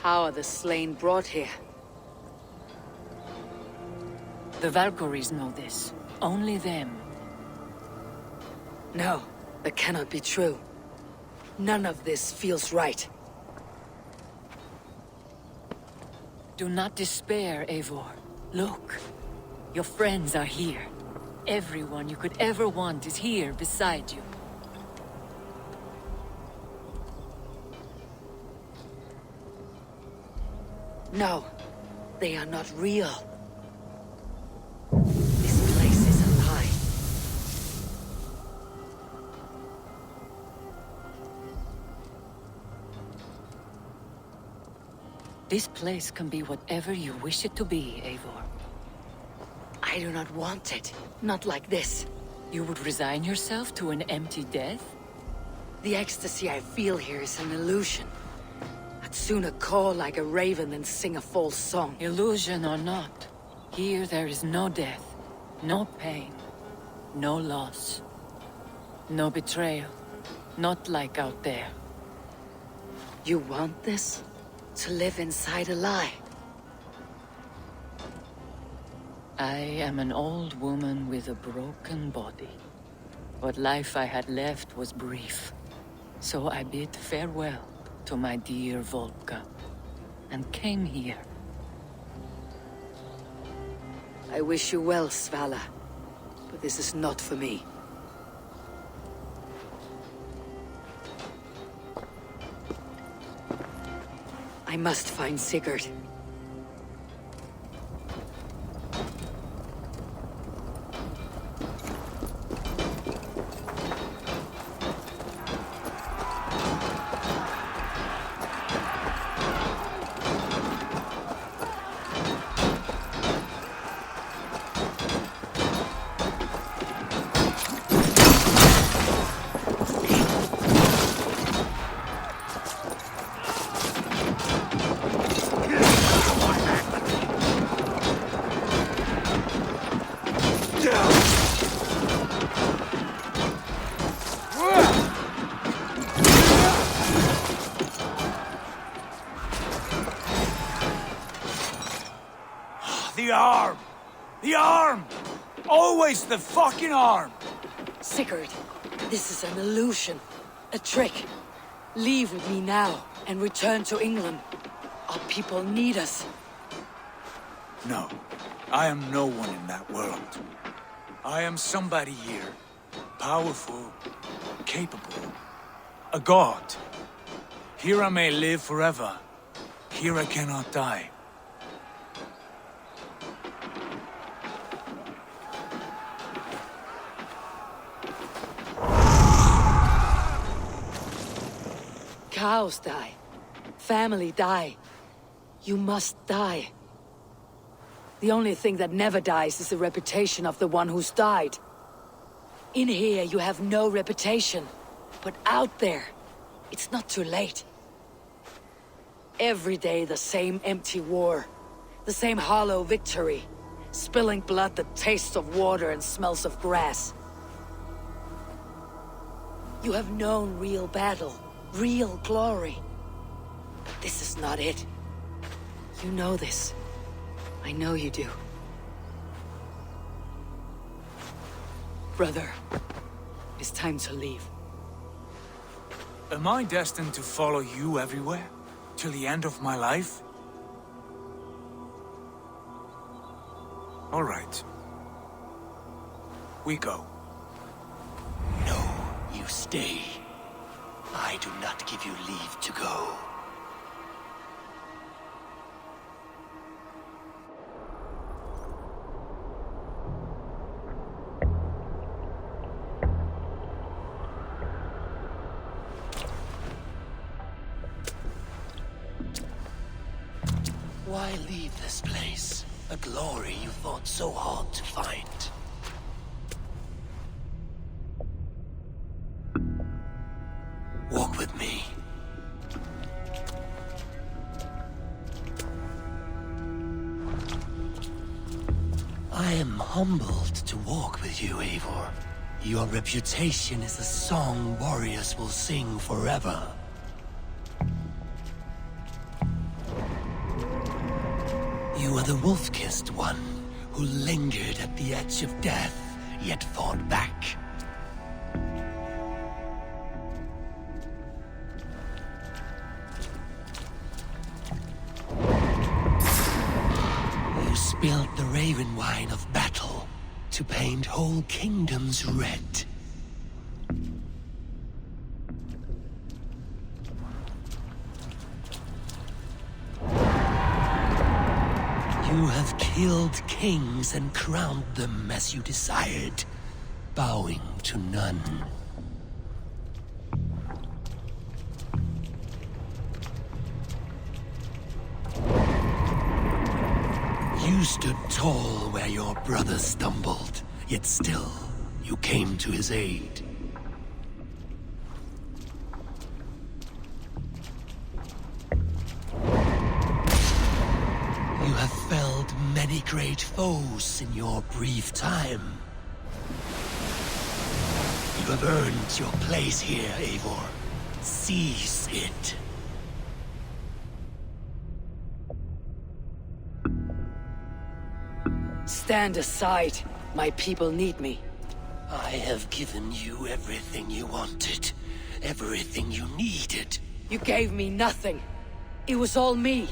How are the slain brought here? The Valkyries know this. Only them. No, that cannot be true. None of this feels right. Do not despair, Eivor. Look. Your friends are here. Everyone you could ever want is here beside you. No, they are not real. This place is a lie. This place can be whatever you wish it to be, Eivor. I do not want it. Not like this. You would resign yourself to an empty death? The ecstasy I feel here is an illusion. I'd sooner call like a raven than sing a false song. Illusion or not, here there is no death, no pain, no loss, no betrayal. Not like out there. You want this? To live inside a lie? I am an old woman with a broken body. What life I had left was brief. So I bid farewell to my dear Volka, and came here. I wish you well, Svala, but this is not for me. I must find Sigurd. The arm! The arm! Always the fucking arm! Sigurd, this is an illusion. A trick. Leave with me now and return to England. Our people need us. No, I am no one in that world. I am somebody here. Powerful, capable. A god. Here I may live forever. Here I cannot die. Cows die. Family die. You must die. The only thing that never dies is the reputation of the one who's died. In here, you have no reputation. But out there, it's not too late. Every day, the same empty war. The same hollow victory. Spilling blood that tastes of water and smells of grass. You have known real battle. Real glory. But this is not it. You know this. I know you do. Brother, it's time to leave. Am I destined to follow you everywhere? Till the end of my life? All right. We go. No, you stay. I do not give you leave to go. Why leave this place? A glory you fought so hard to find. Walk with me. I am humbled to walk with you, Eivor. Your reputation is a song warriors will sing forever. You are the wolf-kissed one, who lingered at the edge of death, yet fought back. You spilled the raven wine of battle to paint whole kingdoms red. You have killed kings and crowned them as you desired, bowing to none. You stood tall where your brother stumbled, yet still you came to his aid. You have felled many great foes in your brief time. You have earned your place here, Eivor. Seize it. Stand aside. My people need me. I have given you everything you wanted, everything you needed. You gave me nothing. It was all me.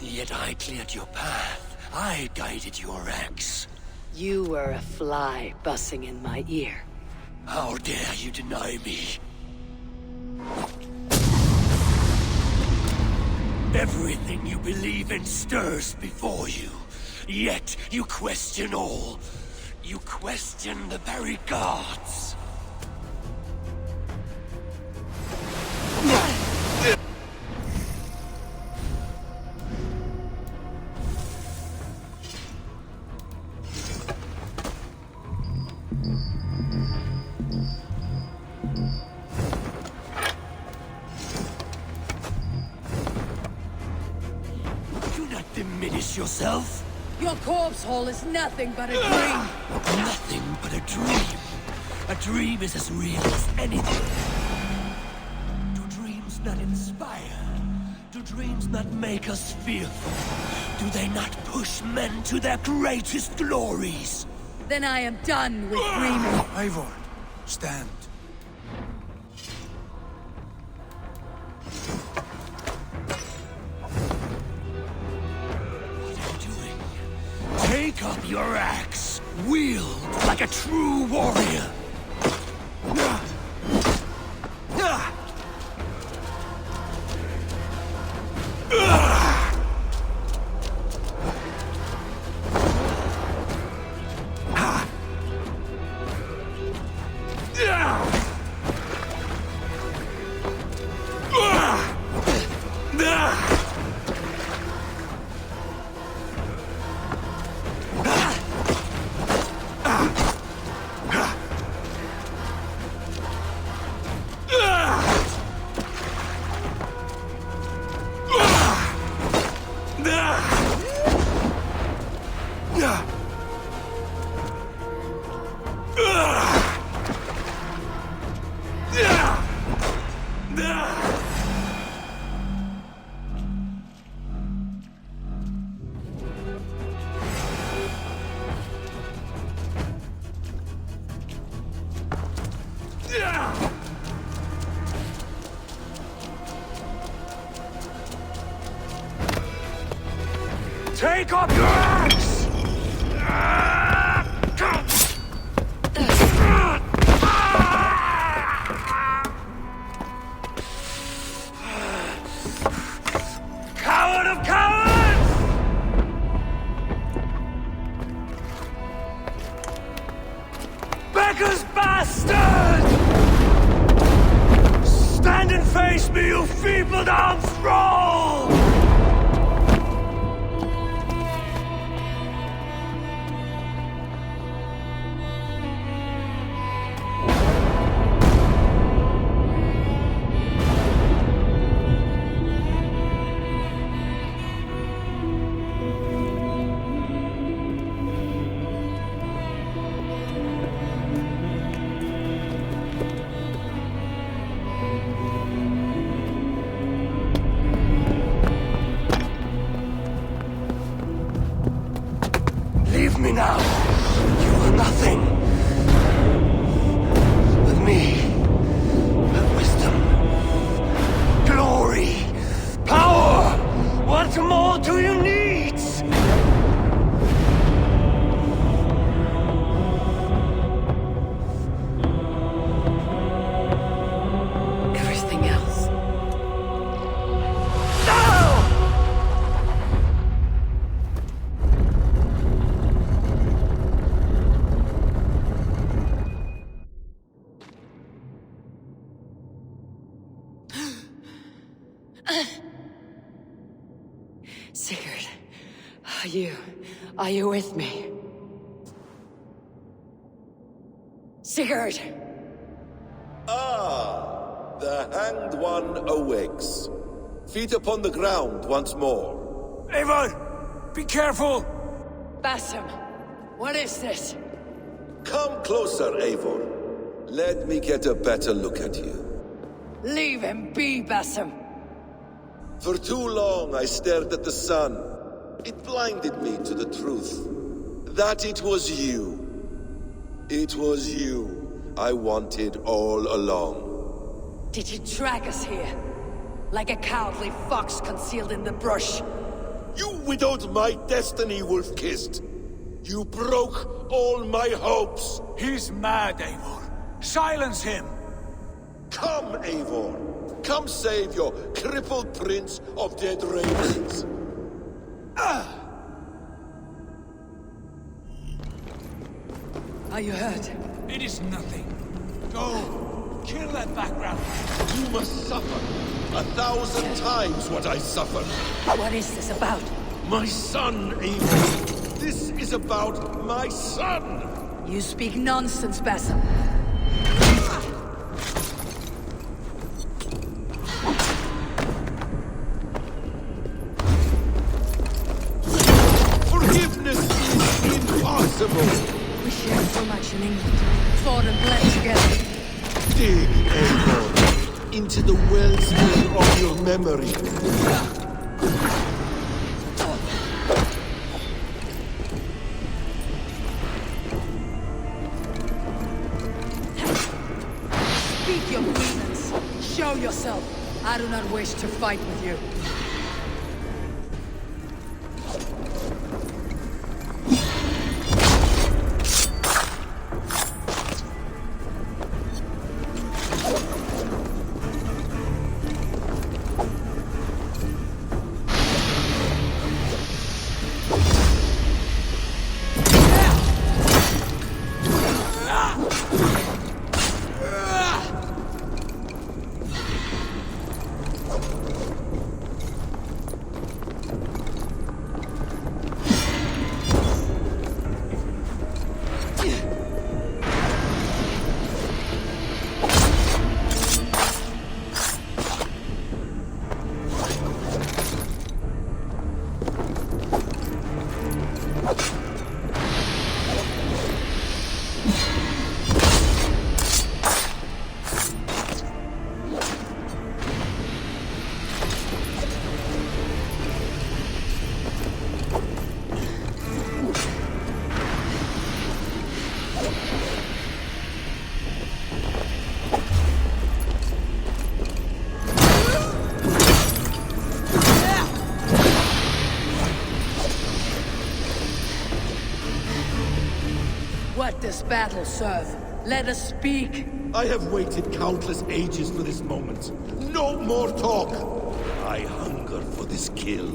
Yet I cleared your path. I guided your axe. You were a fly buzzing in my ear. How dare you deny me? Everything you believe in stirs before you. Yet you question all. You question the very gods. Do not diminish yourself. Your corpse hole is nothing but a dream. Nothing but a dream. A dream is as real as anything. Do dreams not inspire? Do dreams not make us fearful? Do they not push men to their greatest glories? Then I am done with dreaming. Eivor, stand. Take up your axe. Wield like a true warrior. Take up your axe! Coward of cowards! Beggar's bastard! Stand and face me, you feeble-down thrall! Sigurd, are you with me? Sigurd! Ah, the hanged one awakes. Feet upon the ground once more. Eivor! Be careful! Basim, what is this? Come closer, Eivor. Let me get a better look at you. Leave him be, Basim. For too long I stared at the sun. It blinded me to the truth. That it was you. It was you I wanted all along. Did you drag us here? Like a cowardly fox concealed in the brush? You widowed my destiny, wolf-kissed. You broke all my hopes. He's mad, Eivor. Silence him! Come, Eivor. Come save your crippled prince of dead ravens. Are you hurt? It is nothing. Go. Kill that background. You must suffer 1,000 times what I suffered. What is this about? My son, Eivor. This is about my son. You speak nonsense, Basim. Forgiveness is impossible. We shared so much in England. Fought and bled together. Dig, Eivor, into the wellspring of your memory. Speak your grievance. Show yourself. I do not wish to fight with you. What does battle serve? Let us speak. I have waited countless ages for this moment. No more talk. I hunger for this kill.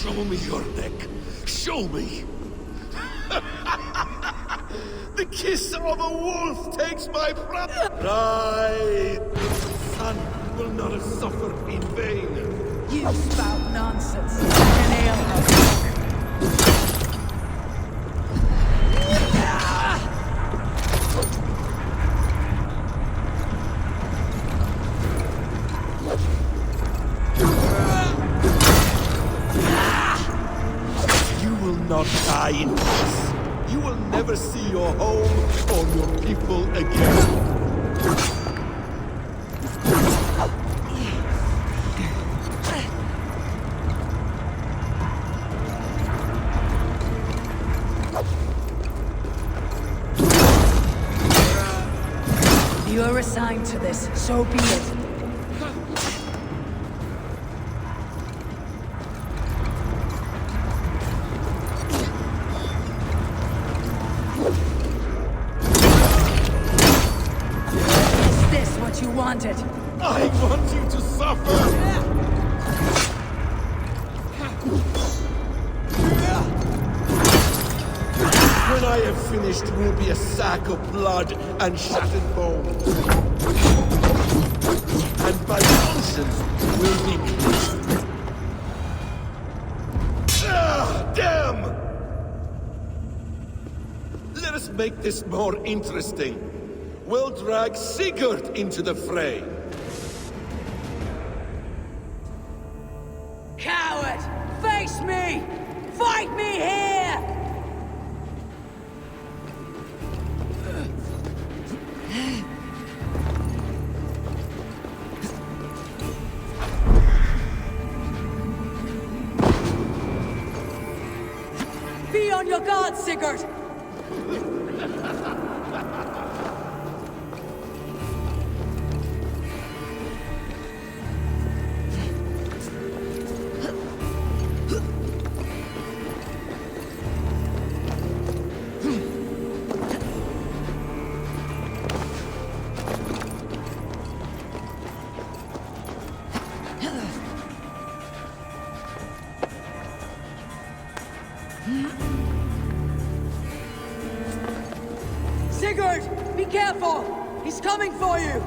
Show me your neck. Show me. The kiss of a wolf takes my breath. Right. The son will not have suffered in vain. You spout nonsense. An alehouse. Not die in peace. You will never see your home or your people again. You're assigned to this, so be it. Is this what you wanted? I want you to suffer! When I have finished, we'll be a sack of blood and shattered bones. And my conscience will be cleansed. Ah, damn! Let us make this more interesting. We'll drag Sigurd into the fray. Coward! Face me! Fight me here! Be on your guard, Sigurd! Sigurd! Be careful! He's coming for you!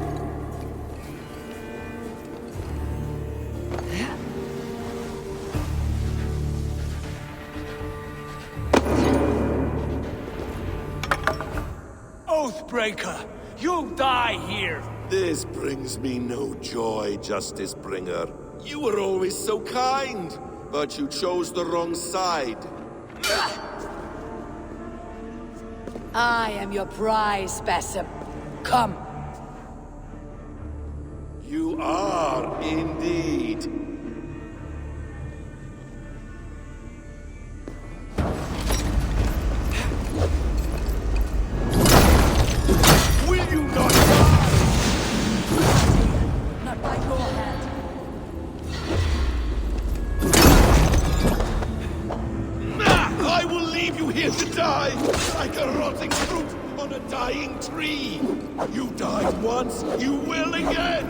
Oathbreaker! You'll die here! This brings me no joy, Justice Bringer. You were always so kind, but you chose the wrong side. I am your prize, Basim. Come. You are indeed. Will you not die? Not by your hand. I will leave you here to die, like a rotting fruit on a dying tree. You died once, you will again.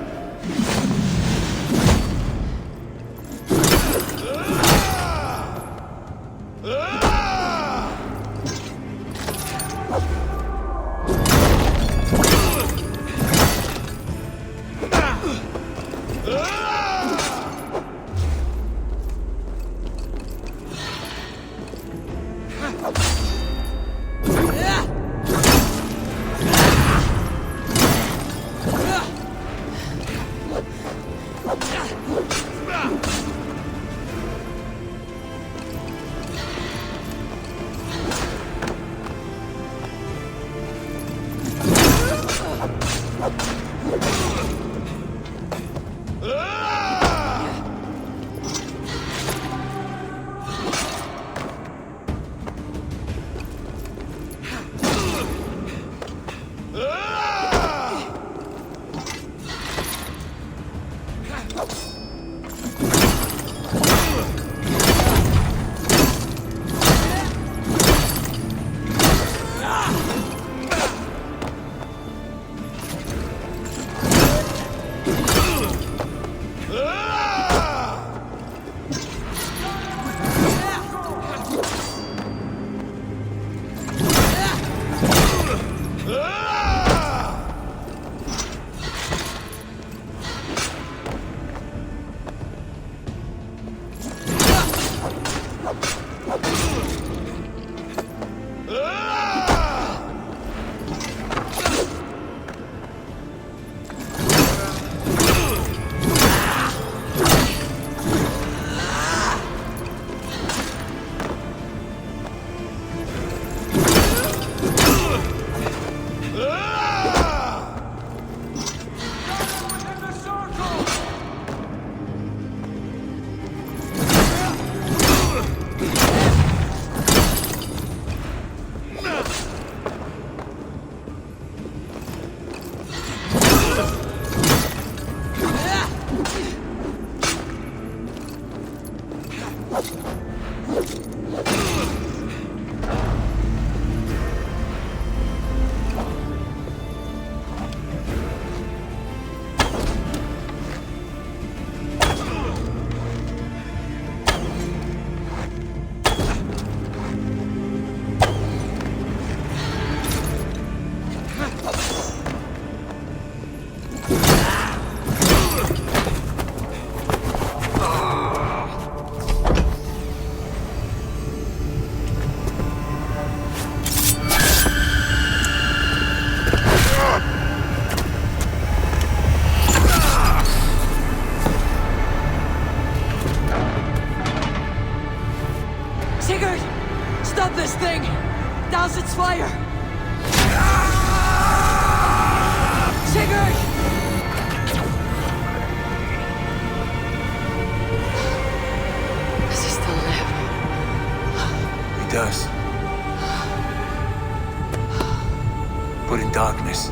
put in darkness.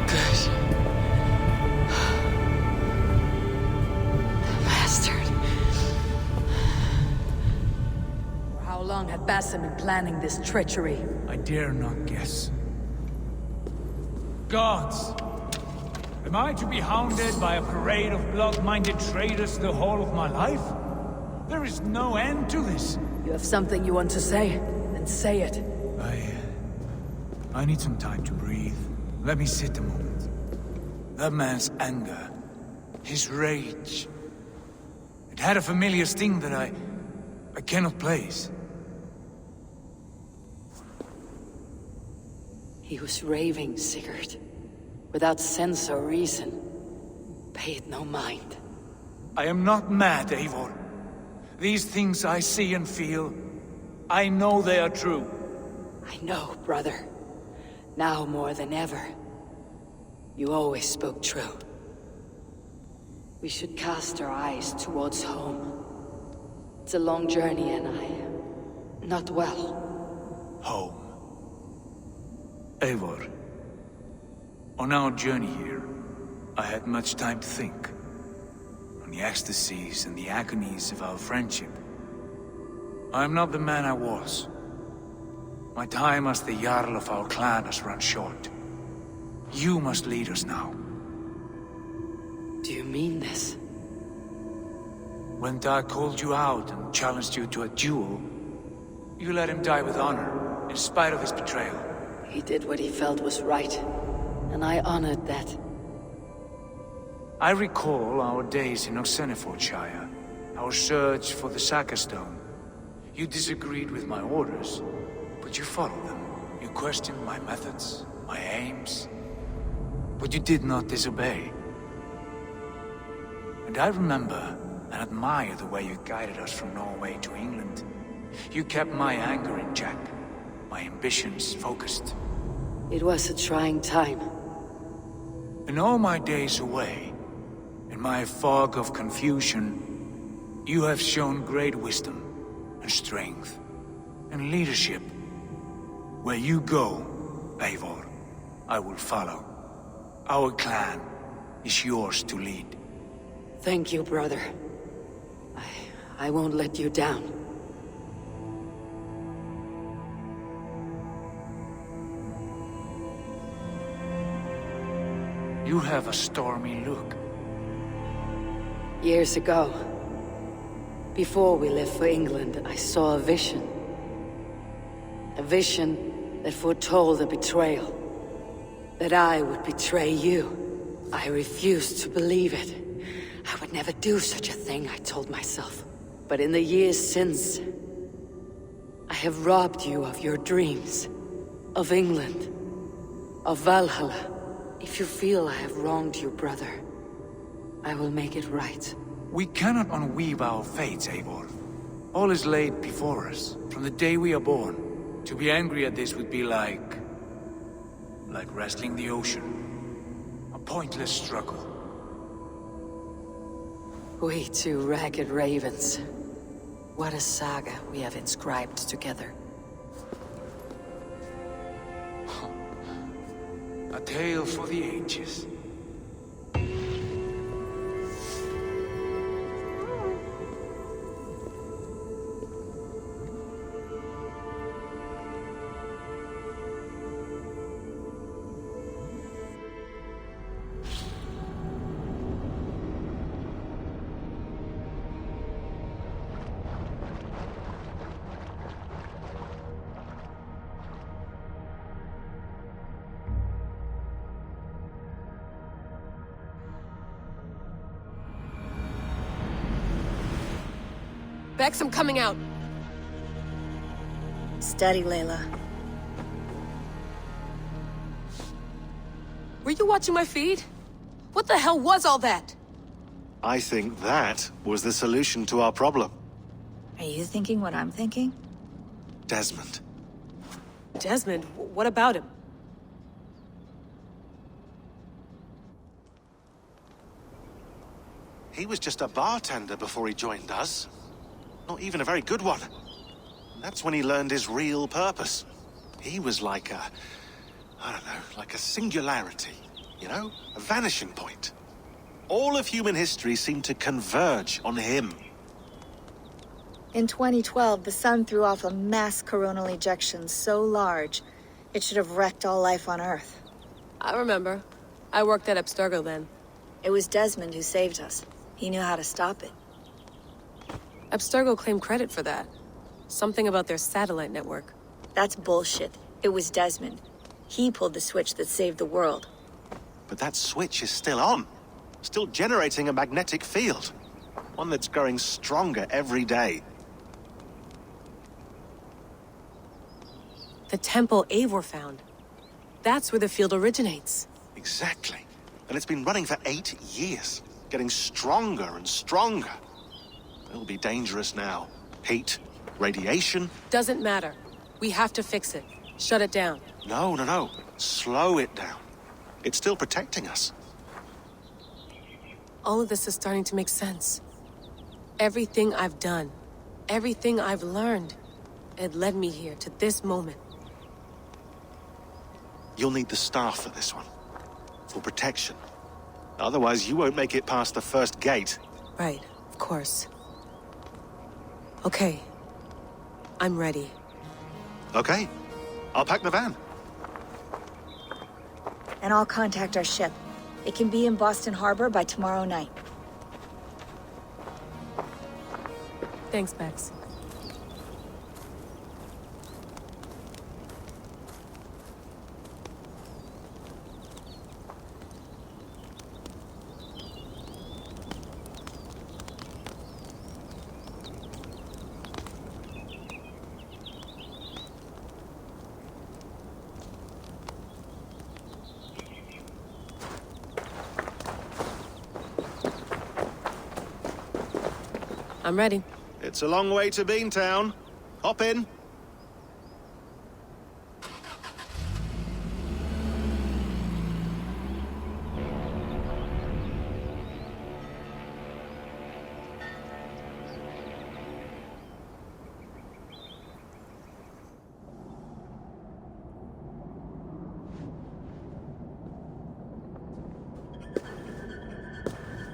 Good. Bastard. For how long had Basim been planning this treachery? I dare not guess. Gods! Am I to be hounded by a parade of blood-minded traitors the whole of my life? There is no end to this. You have something you want to say? Then say it. I need some time to breathe. Let me sit a moment. That man's anger, his rage, it had a familiar sting that I cannot place. He was raving, Sigurd. Without sense or reason. Pay it no mind. I am not mad, Eivor. These things I see and feel, I know they are true. I know, brother. Now more than ever. You always spoke true. We should cast our eyes towards home. It's a long journey and I am not well. Home. Eivor. On our journey here, I had much time to think. On the ecstasies and the agonies of our friendship. I am not the man I was. My time as the Jarl of our clan has run short. You must lead us now. Do you mean this? When Dag called you out and challenged you to a duel, you let him die with honor, in spite of his betrayal. He did what he felt was right, and I honored that. I recall our days in Oxenfordshire, our search for the Saka Stone. You disagreed with my orders, but you followed them. You questioned my methods, my aims, but you did not disobey. And I remember and admire the way you guided us from Norway to England. You kept my anger in check, my ambitions focused. It was a trying time. In all my days away, in my fog of confusion, you have shown great wisdom and strength and leadership. Where you go, Eivor, I will follow. Our clan is yours to lead. Thank you, brother. I won't let you down. You have a stormy look. Years ago, before we left for England, I saw a vision. A vision that foretold a betrayal. That I would betray you. I refused to believe it. I would never do such a thing, I told myself. But in the years since, I have robbed you of your dreams. Of England. Of Valhalla. If you feel I have wronged you, brother, I will make it right. We cannot unweave our fates, Eivor. All is laid before us, from the day we are born. To be angry at this would be like wrestling the ocean. A pointless struggle. We two ragged ravens. What a saga we have inscribed together. A tale for the ages. Bex, I'm coming out. Steady, Layla. Were you watching my feed? What the hell was all that? I think that was the solution to our problem. Are you thinking what I'm thinking? Desmond. Desmond, what about him? He was just a bartender before he joined us. Not even a very good one. That's when he learned his real purpose. He was like a... I don't know, like a singularity, you know? A vanishing point. All of human history seemed to converge on him. In 2012, the sun threw off a mass coronal ejection so large, it should have wrecked all life on Earth. I remember. I worked at Abstergo then. It was Desmond who saved us. He knew how to stop it. Abstergo claimed credit for that. Something about their satellite network. That's bullshit. It was Desmond. He pulled the switch that saved the world. But that switch is still on. Still generating a magnetic field. One that's growing stronger every day. The temple Eivor found. That's where the field originates. Exactly. And it's been running for 8 years. Getting stronger and stronger. It'll be dangerous now. Heat, radiation. Doesn't matter. We have to fix it. Shut it down. No. Slow it down. It's still protecting us. All of this is starting to make sense. Everything I've done, everything I've learned, it led me here to this moment. You'll need the staff for this one. For protection. Otherwise, you won't make it past the first gate. Right, of course. Okay. I'm ready. Okay. I'll pack the van. And I'll contact our ship. It can be in Boston Harbor by tomorrow night. Thanks, Bex. I'm ready. It's a long way to Beantown. Hop in.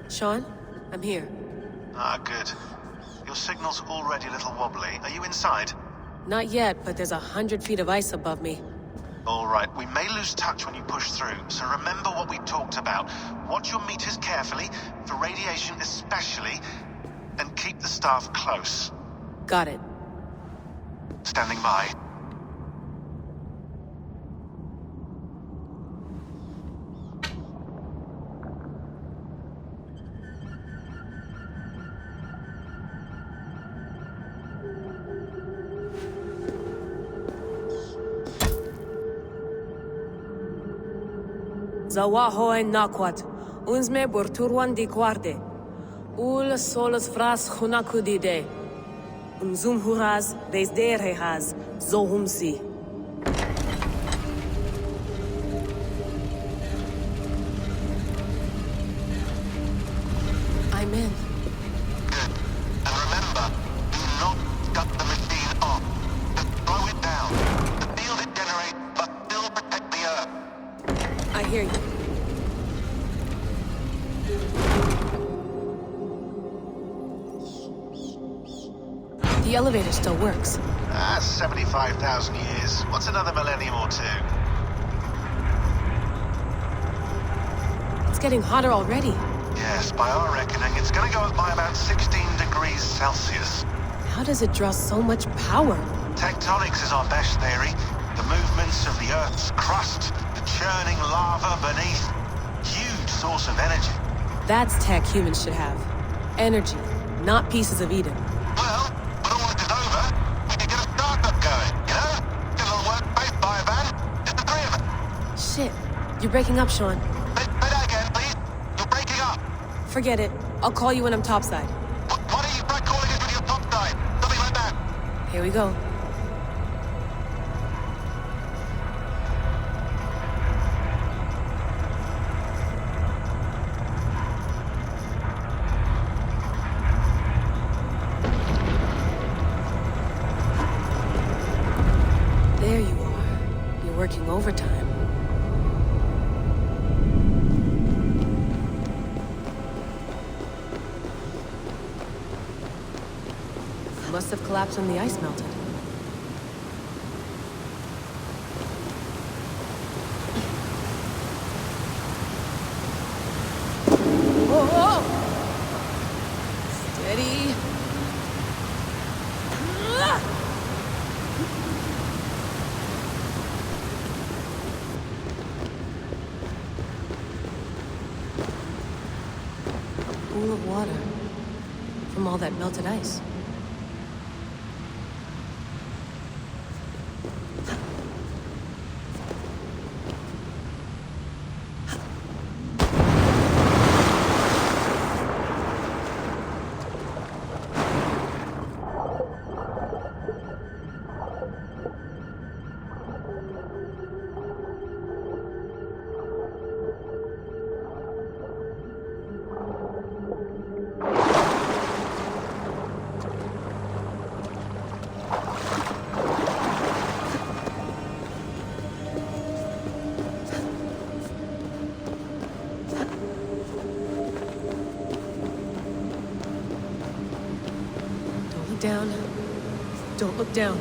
Sean, I'm here. Ah, good. Your signal's already a little wobbly. Are you inside? Not yet, but there's 100 feet of ice above me. All right, we may lose touch when you push through, so remember what we talked about. Watch your meters carefully, for radiation especially, and keep the staff close. Got it. Standing by. Zawaho en nakwat, unzme burturwan di quarde. Ul solos fras hunakudide. Unzum huraz, desderehaz, zohumsi. I'm in. Good. And remember, do not cut the machine off. Just slow it down. The field it generates must still protect the Earth. I hear you. The elevator still works. That's 75,000 years. What's another millennium or two? It's getting hotter already. Yes, by our reckoning, it's gonna go up by about 16 degrees Celsius. How does it draw so much power? Tectonics is our best theory. The movements of the Earth's crust, the churning lava beneath. Huge source of energy. That's tech humans should have. Energy, not pieces of Eden. Well, when all this is over, we can get a startup going, you know? Get a little workspace, buy a van, just the three of us. Shit, you're breaking up, Sean. Say that again, please. You're breaking up. Forget it. I'll call you when I'm topside. Why don't you try calling us with your top side? Something like that. Here we go. There you are. working overtime. Must have collapsed when the ice melted. Whoa! Steady. Pool of water from all that melted ice. Down. Don't look down.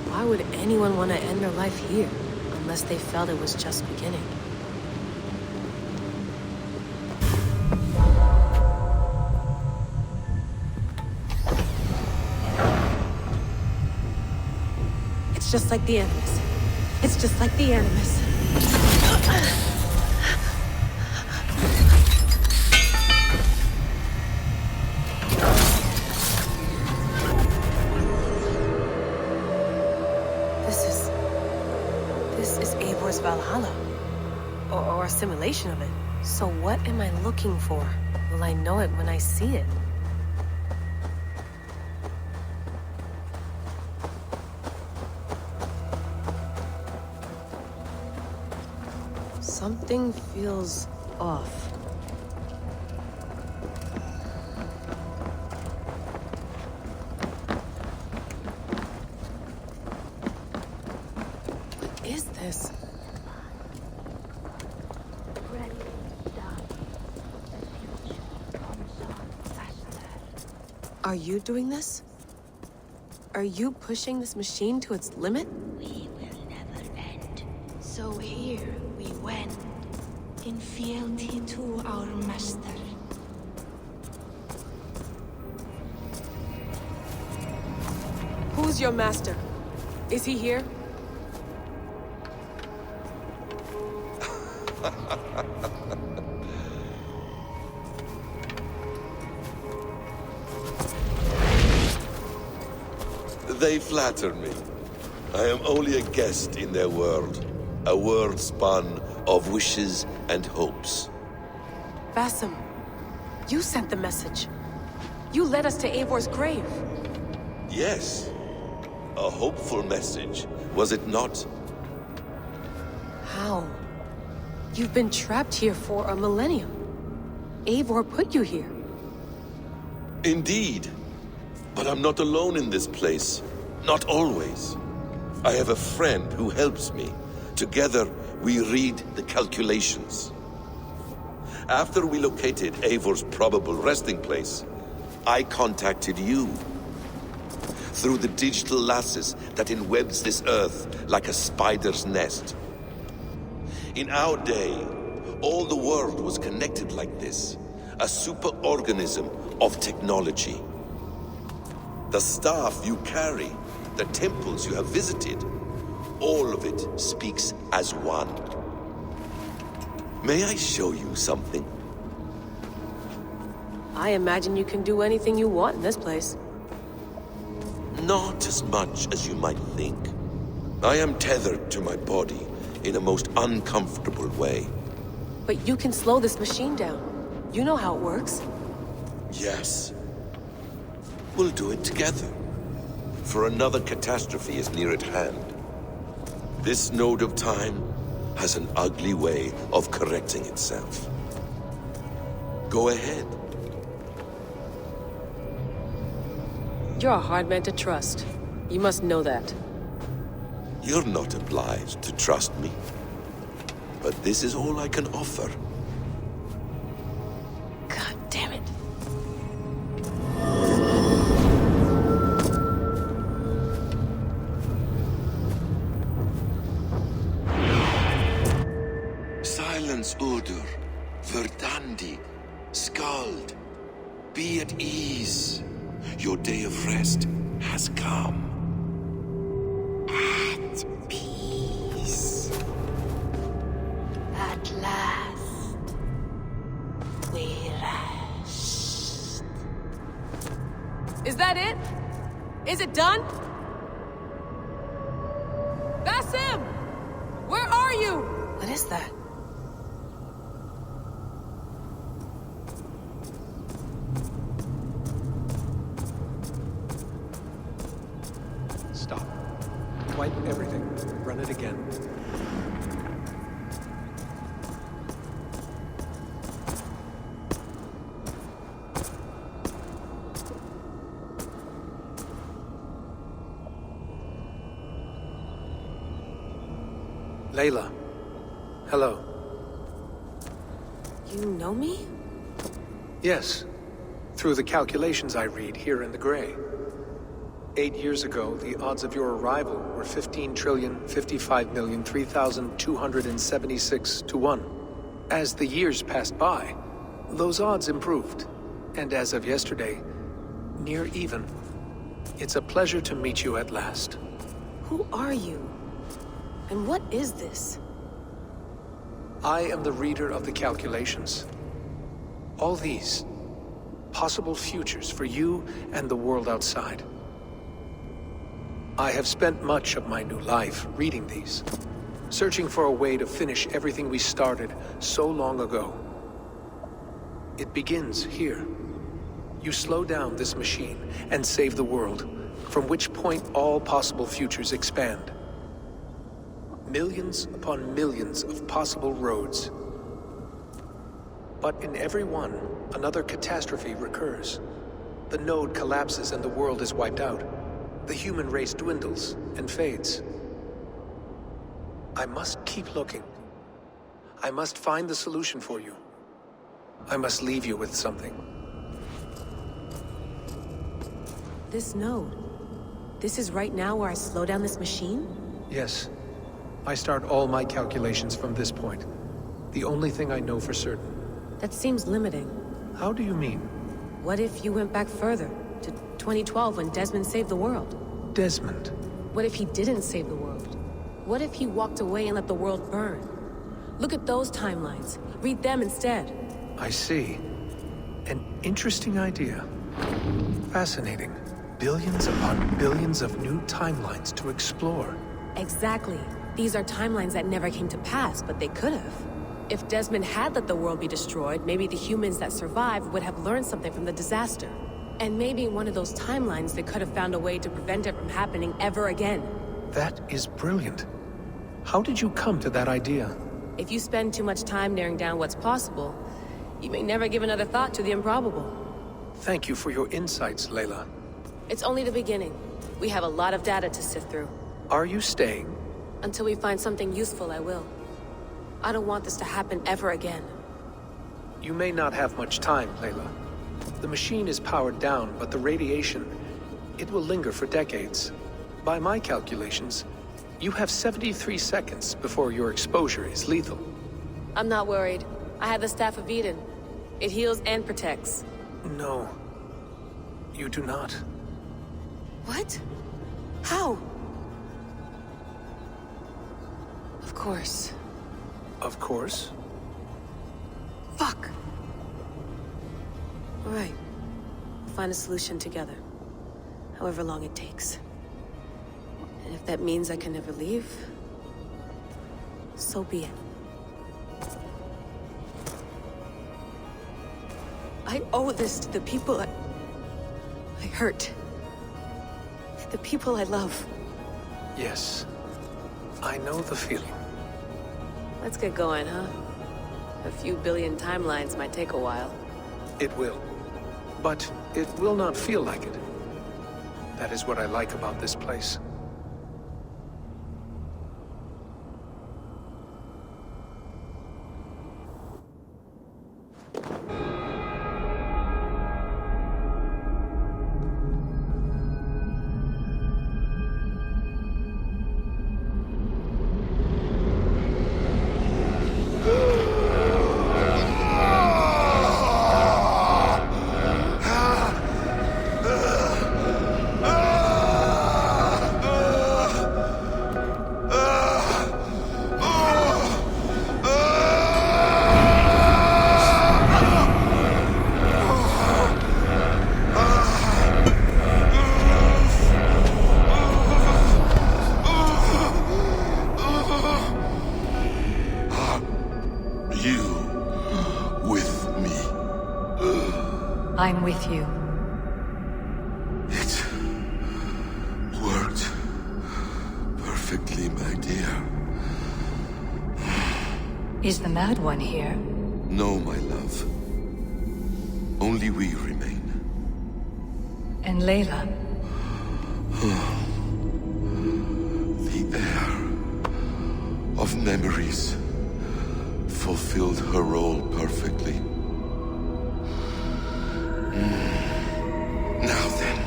Why would anyone want to end their life here, unless they felt it was just beginning? It's just like the Animus. It's just like the Animus. This is Eivor's Valhalla. Or a simulation of it. So what am I looking for? Will I know it when I see it? Something feels off. What is this? Are you doing this? Are you pushing this machine to its limit? We will never end. So here we went, in fealty to our master. Who's your master? Is he here? They flatter me. I am only a guest in their world. A world spun of wishes and hopes. Basim, you sent the message. You led us to Eivor's grave. Yes. A hopeful message, was it not? How? You've been trapped here for a millennium. Eivor put you here. Indeed. But I'm not alone in this place. Not always. I have a friend who helps me. Together, we read the calculations. After we located Eivor's probable resting place, I contacted you. Through the digital lasses that enwebs this earth like a spider's nest. In our day, all the world was connected like this. A superorganism of technology. The staff you carry, the temples you have visited, all of it speaks as one. May I show you something? I imagine you can do anything you want in this place. Not as much as you might think. I am tethered to my body in a most uncomfortable way. But you can slow this machine down. You know how it works. Yes. We'll do it together. For another catastrophe is near at hand. This node of time has an ugly way of correcting itself. Go ahead. You're a hard man to trust. You must know that. You're not obliged to trust me. But this is all I can offer. God damn it. Silence, Udur. Verdandi. Skald. Be at ease. Your day of rest has come. At peace. At last, we rest. Is that it? Is it done? Basim! Where are you? What is that? Stop. Wipe everything. Run it again. Layla. Hello. You know me? Yes. Through the calculations I read here in the gray. 8 years ago, the odds of your arrival were 15,055,003,276 to 1. As the years passed by, those odds improved. And as of yesterday, near even. It's a pleasure to meet you at last. Who are you? And what is this? I am the reader of the calculations. All these, possible futures for you and the world outside. I have spent much of my new life reading these, searching for a way to finish everything we started so long ago. It begins here. You slow down this machine and save the world, from which point all possible futures expand. Millions upon millions of possible roads. But in every one, another catastrophe recurs. The node collapses and the world is wiped out. The human race dwindles and fades. I must keep looking. I must find the solution for you. I must leave you with something. This node. This is right now where I slow down this machine? Yes. I start all my calculations from this point. The only thing I know for certain. That seems limiting. How do you mean? What if you went back further, to 2012 when Desmond saved the world? Desmond? What if he didn't save the world? What if he walked away and let the world burn? Look at those timelines. Read them instead. I see. An interesting idea. Fascinating. billions upon billions of new timelines to explore. Exactly. These are timelines that never came to pass, but they could have. If Desmond had let the world be destroyed, maybe the humans that survived would have learned something from the disaster. And maybe in one of those timelines they could have found a way to prevent it from happening ever again. That is brilliant. How did you come to that idea? If you spend too much time narrowing down what's possible, you may never give another thought to the improbable. Thank you for your insights, Layla. It's only the beginning. We have a lot of data to sift through. Are you staying? Until we find something useful, I will. I don't want this to happen ever again. You may not have much time, Layla. The machine is powered down, but the radiation, it will linger for decades. By my calculations, you have 73 seconds before your exposure is lethal. I'm not worried. I have the Staff of Eden. It heals and protects. No, you do not. What? How? Of course. Of course. Fuck! All right. We'll find a solution together. However long it takes. And if that means I can never leave, so be it. I owe this to the people I hurt. The people I love. Yes. I know the feeling. Let's get going, huh? A few billion timelines might take a while. It will. But it will not feel like it. That is what I like about this place. I'm with you. It worked perfectly, my dear. Is the Mad One here? No, my love. Only we remain. And Layla? The air of memories fulfilled her role perfectly. Now then,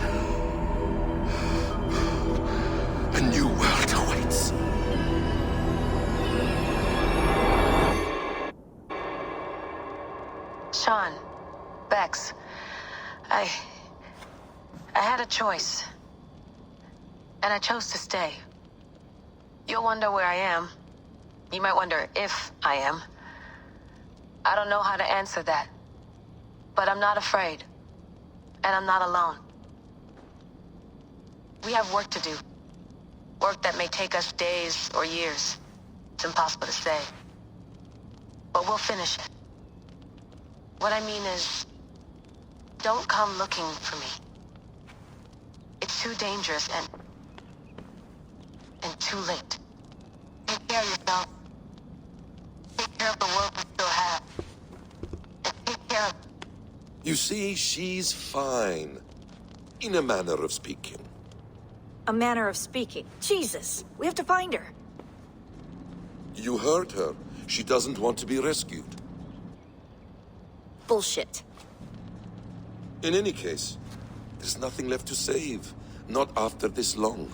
a new world awaits. Sean, Bex, I had a choice. And I chose to stay. You'll wonder where I am. You might wonder if I am. I don't know how to answer that. But I'm not afraid. And I'm not alone. We have work to do. Work that may take us days or years. It's impossible to say. But we'll finish it. What I mean is, don't come looking for me. It's too dangerous and too late. Take care of yourself. Take care of the world we still have. And take care of... You see, she's fine. In a manner of speaking. A manner of speaking. Jesus, we have to find her. You heard her. She doesn't want to be rescued. Bullshit. In any case, there's nothing left to save. Not after this long.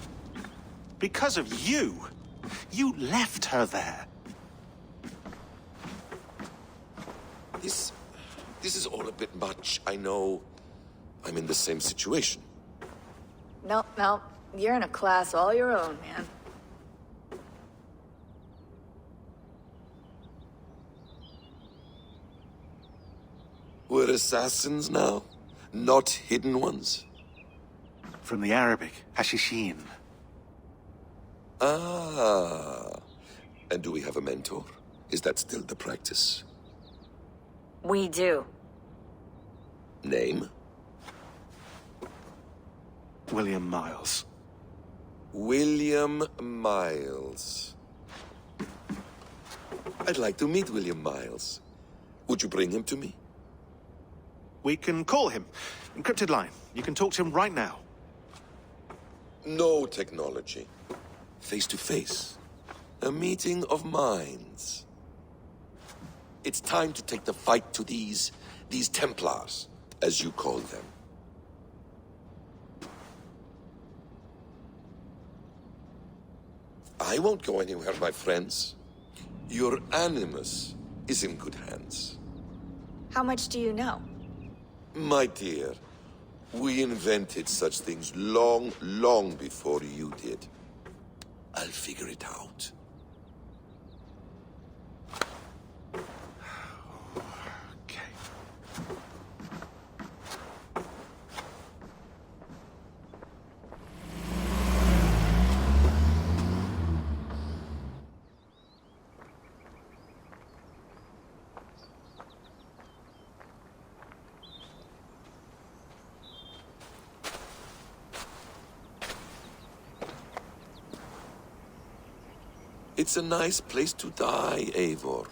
Because of you. You left her there. This is all a bit much. I know I'm in the same situation. No, you're in a class all your own, man. We're assassins now, not hidden ones. from the Arabic, hashishin. Ah. And do we have a mentor? Is that still the practice? We do. Name? William Miles. William Miles. I'd like to meet William Miles. Would you bring him to me? We can call him. Encrypted line. You can talk to him right now. No technology. Face to face. A meeting of minds. It's time to take the fight to these Templars, as you call them. I won't go anywhere, my friends. Your animus is in good hands. How much do you know? My dear, we invented such things long, long before you did. I'll figure it out. Okay. It's a nice place to die, Eivor.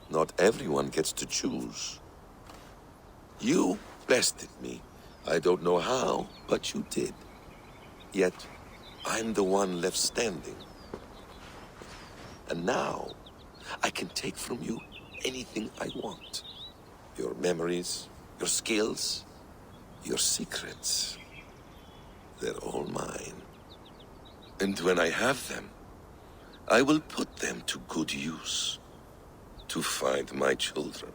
Not everyone gets to choose. You bested me. I don't know how, but you did. Yet, I'm the one left standing. And now, I can take from you anything I want. Your memories, your skills, your secrets. They're all mine. And when I have them, I will put them to good use. To find my children.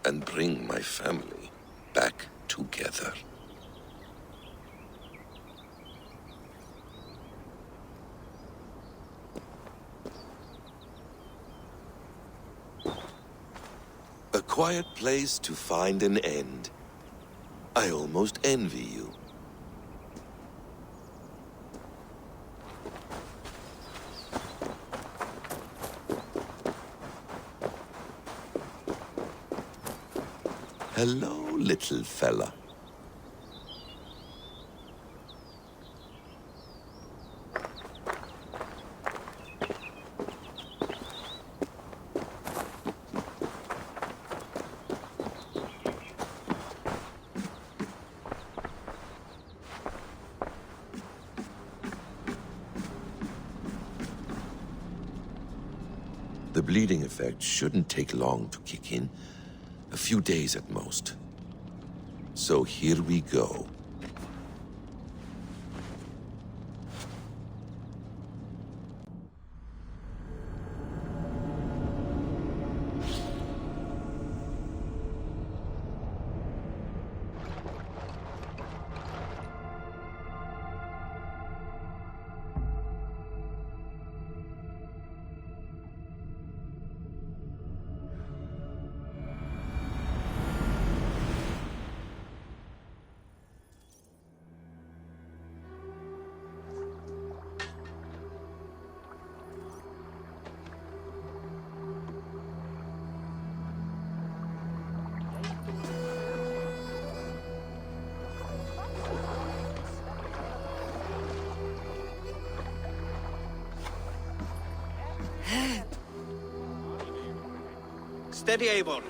And bring my family back together. A quiet place to find an end. I almost envy you. Hello, little fella. The bleeding effect shouldn't take long to kick in. A few days at most. So here we go. Steady, Eivor.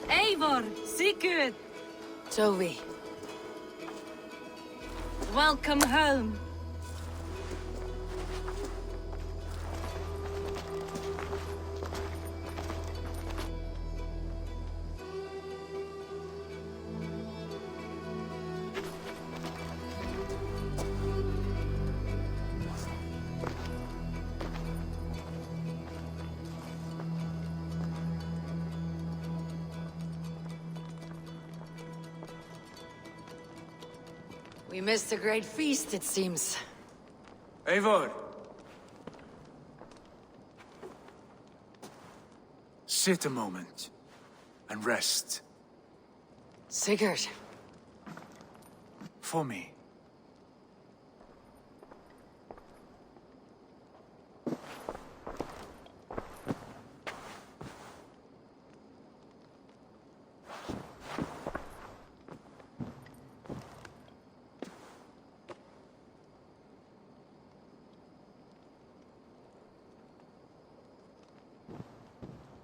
Eivor, Sigurd, Toby. welcome home. We missed a great feast, it seems. Eivor! Sit a moment and rest. Sigurd. For me.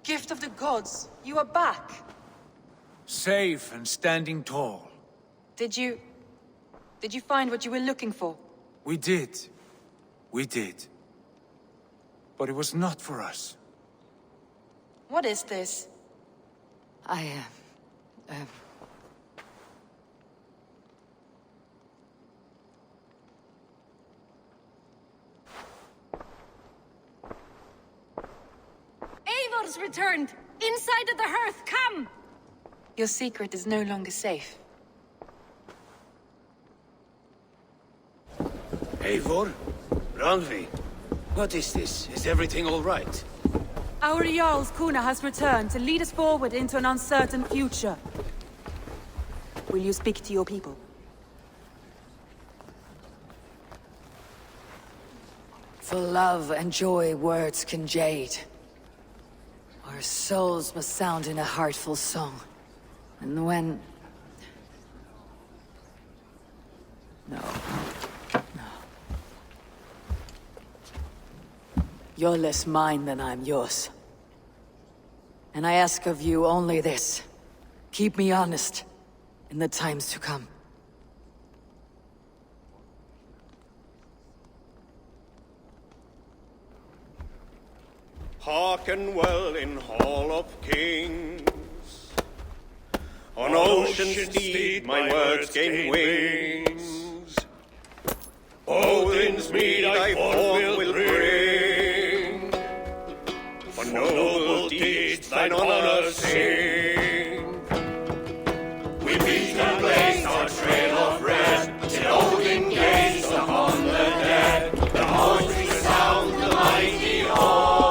Gift of the gods, you are back. Safe and standing tall. Did you find what you were looking for? We did. We did. But it was not for us. What is this? Eivor's returned! Inside of the hearth, come! Your secret is no longer safe. Eivor? Randvi? What is this? Is everything all right? Our Jarl's Kuna has returned to lead us forward into an uncertain future. Will you speak to your people? For love and joy, words can jade. Our souls must sound in a heartful song. And when... No. You're less mine than I'm yours. And I ask of you only this. Keep me honest in the times to come. Hearken well in Hall of Kings. On ocean steed my words gain wings. Odin's mead I forth will bring. For noble deeds thine honor sing. We beat and blaze our trail of red, till Odin gazed upon the dead. The voice resound the mighty hall.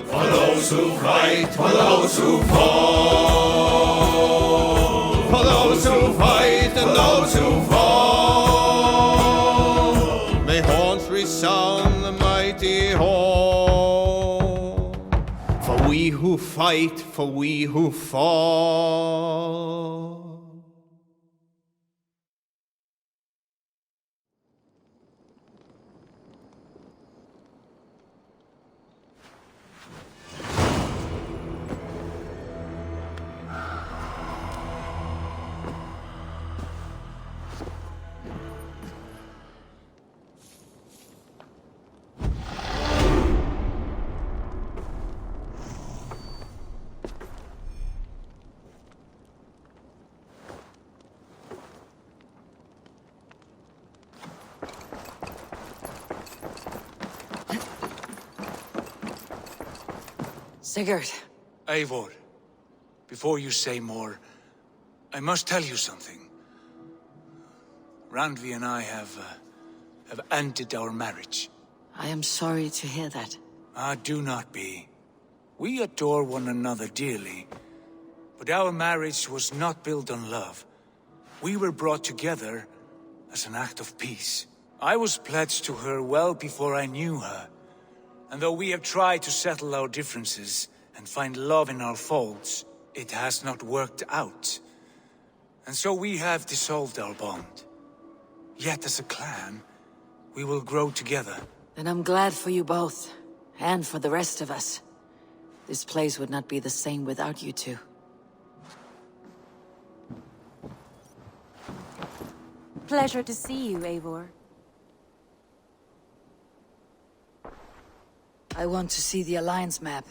For those who fight, for those who fall. For those who fight and those who fall. May horns resound the mighty hall. For we who fight, for we who fall. Sigurd. Eivor, before you say more, I must tell you something. Randvi and I have ended our marriage. I am sorry to hear that. Ah, do not be. We adore one another dearly, but our marriage was not built on love. We were brought together as an act of peace. I was pledged to her well before I knew her. And though we have tried to settle our differences and find love in our faults, it has not worked out. And so we have dissolved our bond. Yet as a clan, we will grow together. And I'm glad for you both, and for the rest of us. This place would not be the same without you two. Pleasure to see you, Eivor. I want to see the Alliance map.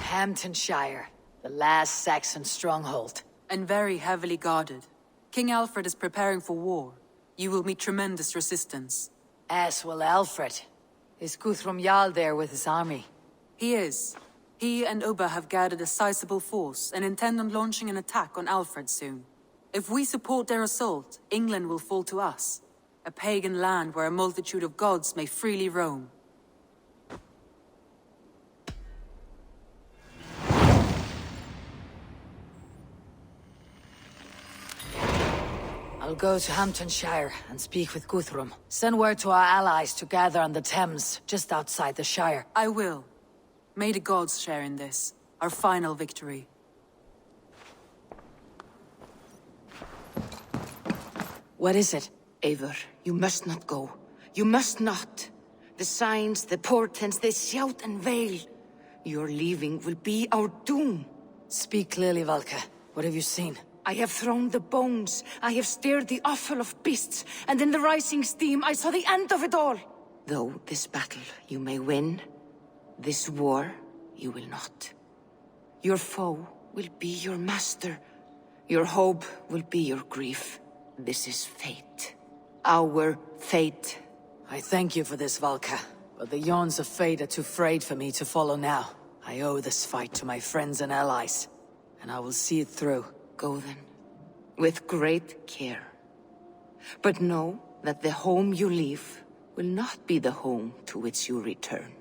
Hamptonshire, the last Saxon stronghold. And very heavily guarded. King Alfred is preparing for war. You will meet tremendous resistance. As will Alfred. Is Guthrum Jarl there with his army? He is. He and Ubba have gathered a sizable force and intend on launching an attack on Alfred soon. If we support their assault, England will fall to us. A pagan land where a multitude of gods may freely roam. I'll go to Hamptonshire and speak with Guthrum. Send word to our allies to gather on the Thames, just outside the Shire. I will. May the gods share in this, our final victory. What is it? Eivor, you must not go. You must not. The signs, the portents, they shout and wail. Your leaving will be our doom. Speak clearly, Valka. What have you seen? I have thrown the bones. I have stirred the offal of beasts. And in the rising steam, I saw the end of it all. Though this battle you may win, this war you will not. Your foe will be your master. Your hope will be your grief. This is fate. Our fate. I thank you for this, Valka. But the yawns of fate are too frayed for me to follow now. I owe this fight to my friends and allies. And I will see it through. Go then. With great care. But know that the home you leave will not be the home to which you return.